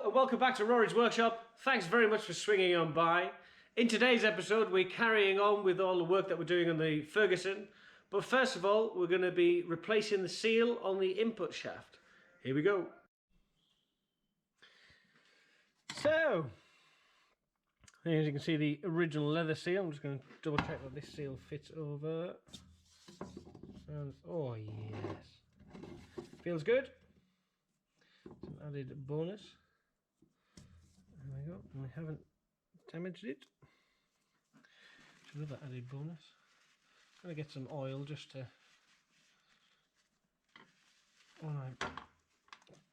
Hello and welcome back to Rory's Workshop. Thanks very much for swinging on by. In today's episode we're carrying on with all the work that we're doing on the Ferguson. But first of all we're going to be replacing the seal on the input shaft. Here we go. So, as you can see the original leather seal. I'm just going to double check that this seal fits over. Oh yes. Feels good. Some added bonus. There we go. And we haven't damaged it. It's another added bonus. I'm going to get some oil just to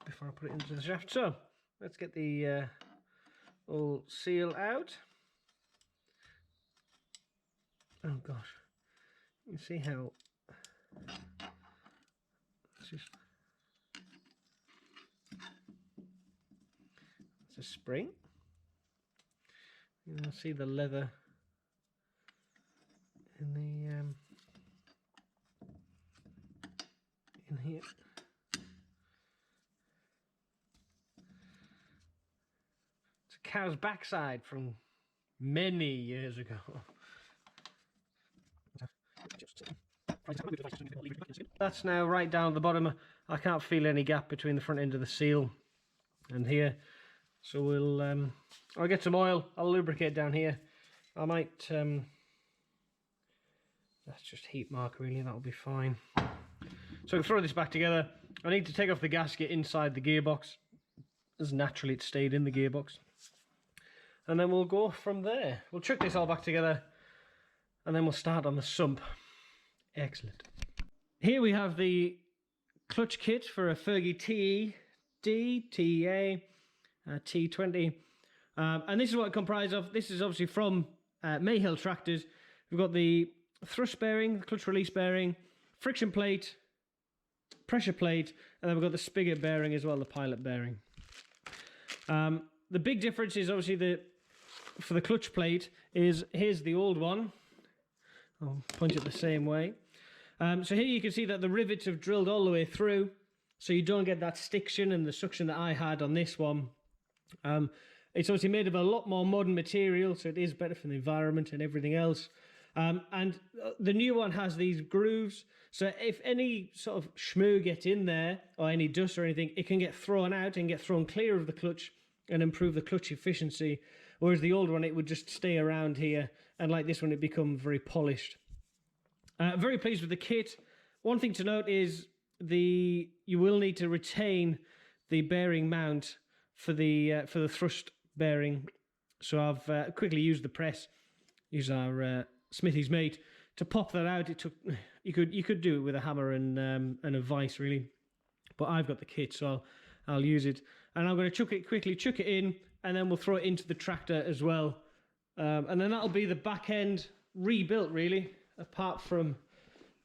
before I put it into the shaft. So let's get the old seal out. Oh gosh, you can see how it's just. It's a spring. You can see the leather in the in here. It's a cow's backside from many years ago. That's now right down at the bottom. I can't feel any gap between the front end of the seal and here. So we'll, I'll get some oil, I'll lubricate down here. I might, that's just heat mark really, that'll be fine. So I'll throw this back together. I need to take off the gasket inside the gearbox, as naturally it stayed in the gearbox. And then we'll go from there. We'll chuck this all back together, and then we'll start on the sump. Excellent. Here we have the clutch kit for a Fergie TE T20, and this is what it comprises of. This is obviously from Mayhill Tractors. We've got the thrust bearing, the clutch release bearing, friction plate, pressure plate, and then we've got the spigot bearing as well, the pilot bearing. The big difference is obviously for the clutch plate is, here's the old one. I'll punch it the same way. So here you can see that the rivets have drilled all the way through, so you don't get that stiction and the suction that I had on this one. It's obviously made of a lot more modern material, so it is better for the environment and everything else. And the new one has these grooves, so if any sort of schmoo gets in there, or any dust or anything, it can get thrown out and get thrown clear of the clutch and improve the clutch efficiency. Whereas the old one, it would just stay around here, and like this one, it become very polished. Very pleased with the kit. One thing to note is you will need to retain the bearing mount for the thrust bearing. So I've quickly used the press, use our Smithy's Mate to pop that out. It took you could do it with a hammer and a vise really, but I've got the kit, so I'll use it. And I'm going to quickly chuck it in, and then we'll throw it into the tractor as well. And then that'll be the back end rebuilt really, apart from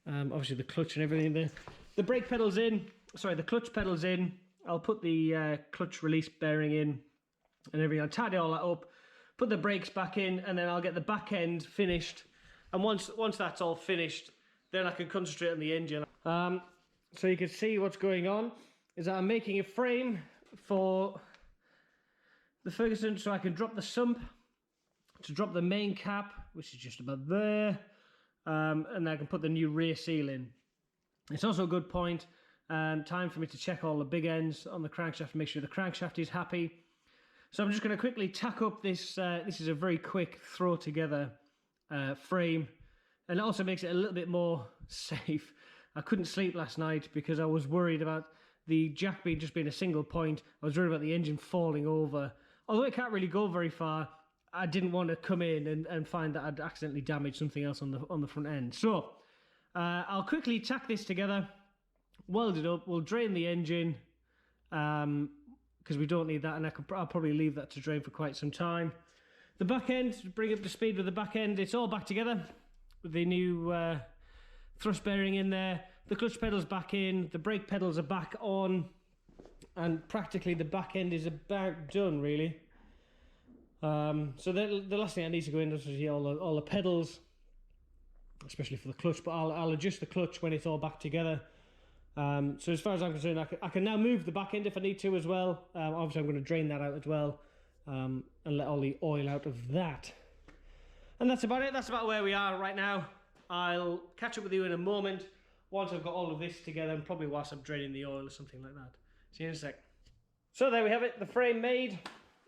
obviously the clutch and everything. The brake pedal's in. Sorry, the clutch pedal's in. I'll put the clutch release bearing in and everything. I'll tidy all that up, put the brakes back in, and then I'll get the back end finished. And once that's all finished, then I can concentrate on the engine. So you can see what's going on is that I'm making a frame for the Ferguson, so I can drop the sump, to drop the main cap, which is just about there, and I can put the new rear seal in. It's also a good point. Time for me to check all the big ends on the crankshaft, make sure the crankshaft is happy. So I'm just going to quickly tack up this. This is a very quick throw together frame, and it also makes it a little bit more safe. I couldn't sleep last night because I was worried about the jack being just being a single point. I was worried about the engine falling over. Although it can't really go very far, I didn't want to come in and find that I'd accidentally damaged something else on the front end. So I'll quickly tack this together, weld it up. We'll drain the engine because we don't need that, and I'll probably leave that to drain for quite some time. The back end, to bring up to speed with the back end, it's all back together with the new thrust bearing in there. The clutch pedal's back in, the brake pedals are back on, and practically the back end is about done really. So the last thing that needs to go in is all the pedals, especially for the clutch, but I'll adjust the clutch when it's all back together. So as far as I'm concerned, I can now move the back end if I need to as well. Obviously I'm going to drain that out as well, and let all the oil out of that. And that's about it. That's about where we are right now. I'll catch up with you in a moment once I've got all of this together, and probably whilst I'm draining the oil or something like that. See you in a sec. So there we have it, the frame made,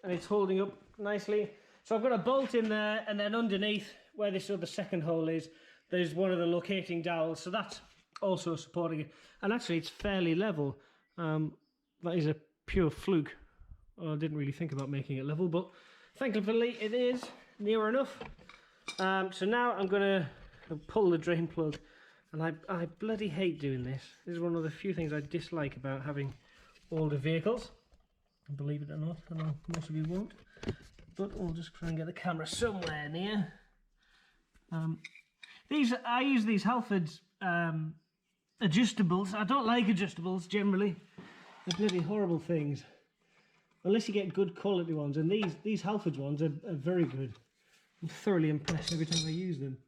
and it's holding up nicely. So I've got a bolt in there, and then underneath where this other second hole is, there's one of the locating dowels, so that's also supporting it. And actually it's fairly level. That is a pure fluke. Well, I didn't really think about making it level, but thankfully it is near enough. So now I'm going to pull the drain plug, and I bloody hate doing this. This is one of the few things I dislike about having older vehicles. Believe it or not, I know most of you won't, but we'll just try and get the camera somewhere near. I use these Halfords adjustables. I don't like adjustables generally. They're bloody horrible things, unless you get good quality ones, and these Halfords ones are very good. I'm thoroughly impressed every time I use them.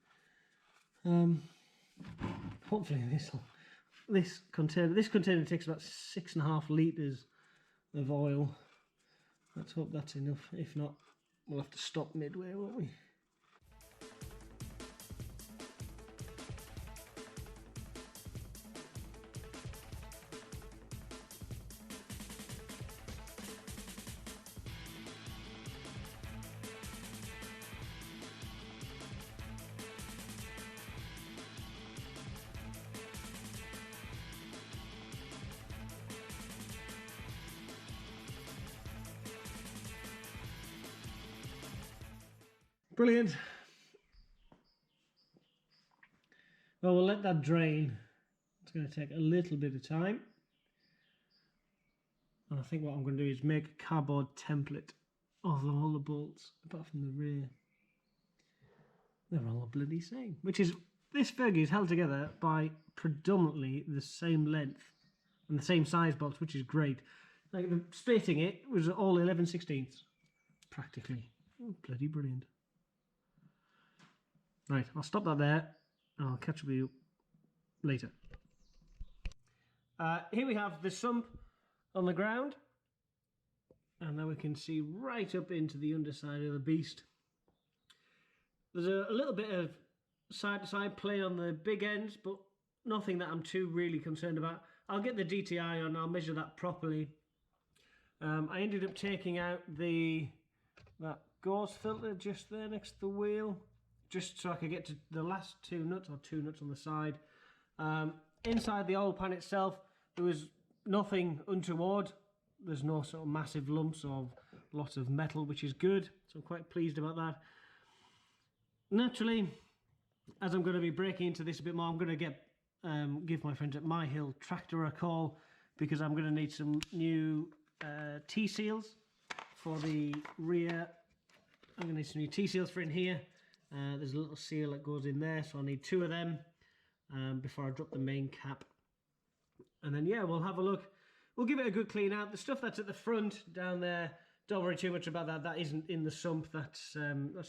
Hopefully this container takes about 6.5 litres of oil. Let's hope that's enough. If not, we'll have to stop midway, won't we? Brilliant. Well, we'll let that drain. It's going to take a little bit of time. And I think what I'm going to do is make a cardboard template of all the bolts, apart from the rear. They're all bloody same. Which is, this Fergie is held together by predominantly the same length and the same size bolts, which is great. Like, the spacing it was all 11/16ths, practically. Oh, bloody brilliant. Right, I'll stop that there, and I'll catch up with you later. Here we have the sump on the ground, and now we can see right up into the underside of the beast. There's a little bit of side-to-side play on the big ends, but nothing that I'm too really concerned about. I'll get the DTI on, I'll measure that properly. I ended up taking out that gauze filter just there next to the wheel, just so I could get to the last two nuts, or two nuts on the side. Inside the oil pan itself, there was nothing untoward. There's no sort of massive lumps or lots of metal, which is good, so I'm quite pleased about that. Naturally, as I'm going to be breaking into this a bit more, I'm going to give my friends at Myhill Tractor a call, because I'm going to need some new T-seals for the rear. I'm going to need some new T-seals for in here. There's a little seal that goes in there, so I'll need 2 of them before I drop the main cap. And then, yeah, we'll have a look. We'll give it a good clean out. The stuff that's at the front down there, don't worry too much about that. That isn't in the sump. That's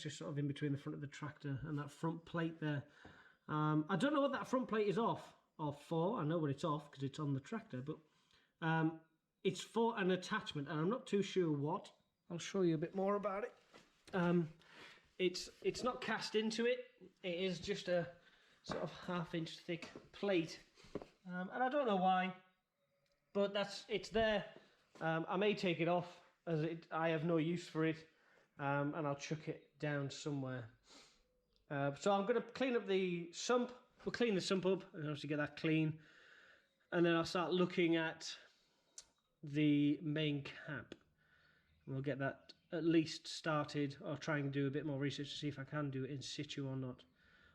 just sort of in between the front of the tractor and that front plate there. I don't know what that front plate is off for. I know what it's off because it's on the tractor, but it's for an attachment, and I'm not too sure what. I'll show you a bit more about it. It's not cast into it. It is just a sort of 1/2 inch thick plate, and I don't know why, but it's there. I may take it off, as I have no use for it, and I'll chuck it down somewhere. So I'm going to clean up the sump. We'll clean the sump up and obviously get that clean, and then I'll start looking at the main cap. We'll get that at least started, or try and do a bit more research to see if I can do it in situ or not.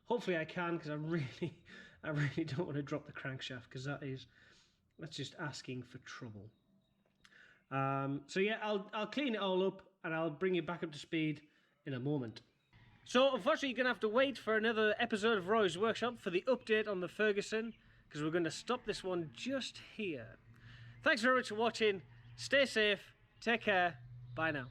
Hopefully I can, because I really don't want to drop the crankshaft, because that's just asking for trouble. So yeah, I'll clean it all up and I'll bring you back up to speed in a moment. So unfortunately you're going to have to wait for another episode of Roy's Workshop for the update on the Ferguson, because we're going to stop this one just here. Thanks very much for watching. Stay safe. Take care. Bye now.